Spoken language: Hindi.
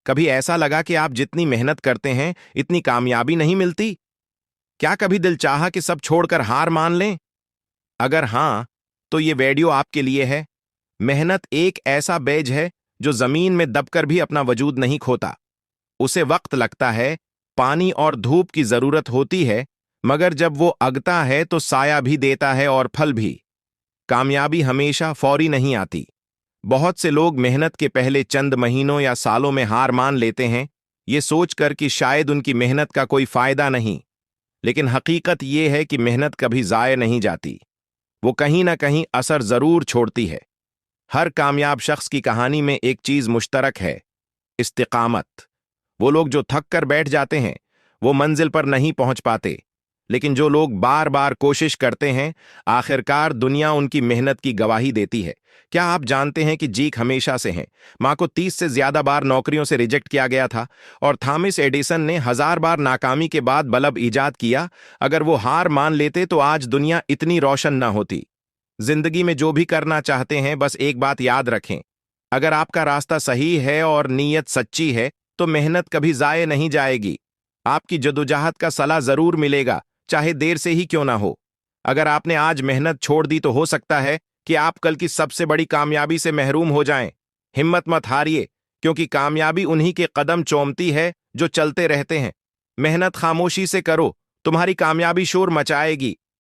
कभी ऐसा लगा कि आप जितनी मेहनत करते हैं इतनी कामयाबी नहीं मिलती? क्या कभी दिल चाहा कि सब छोड़कर हार मान लें? अगर हां, तो ये वीडियो आपके लिए है। मेहनत एक ऐसा बेज है जो जमीन में दबकर भी अपना वजूद नहीं खोता। उसे वक्त लगता है, पानी और धूप की जरूरत होती है, मगर जब वो अगता है तो साया भी देता है और फल भी। कामयाबी हमेशा फौरी नहीं आती। बहुत से लोग मेहनत के पहले चंद महीनों या सालों में हार मान लेते हैं, ये सोचकर कि शायद उनकी मेहनत का कोई फायदा नहीं। लेकिन हकीकत यह है कि मेहनत कभी जाया नहीं जाती। वो कहीं ना कहीं असर जरूर छोड़ती है। हर कामयाब शख्स की कहानी में एक चीज मुश्तरक है, इस्तिकामत। वो लोग जो थक कर बैठ जाते हैं वो मंजिल पर नहीं पहुंच पाते, लेकिन जो लोग बार बार कोशिश करते हैं, आखिरकार दुनिया उनकी मेहनत की गवाही देती है। क्या आप जानते हैं कि जीक हमेशा से हैं? मां को 30 से ज्यादा बार नौकरियों से रिजेक्ट किया गया था, और थॉमस एडिसन ने 1000 बार नाकामी के बाद बल्ब ईजाद किया। अगर वो हार मान लेते तो आज दुनिया इतनी रोशन ना होती। जिंदगी में जो भी करना चाहते हैं, बस एक बात याद रखें, अगर आपका रास्ता सही है और नीयत सच्ची है तो मेहनत कभी जाये नहीं जाएगी। आपकी जदोजहद का सला जरूर मिलेगा, चाहे देर से ही क्यों ना हो। अगर आपने आज मेहनत छोड़ दी तो हो सकता है कि आप कल की सबसे बड़ी कामयाबी से महरूम हो जाएं। हिम्मत मत हारिए, क्योंकि कामयाबी उन्हीं के कदम चूमती है जो चलते रहते हैं। मेहनत खामोशी से करो, तुम्हारी कामयाबी शोर मचाएगी।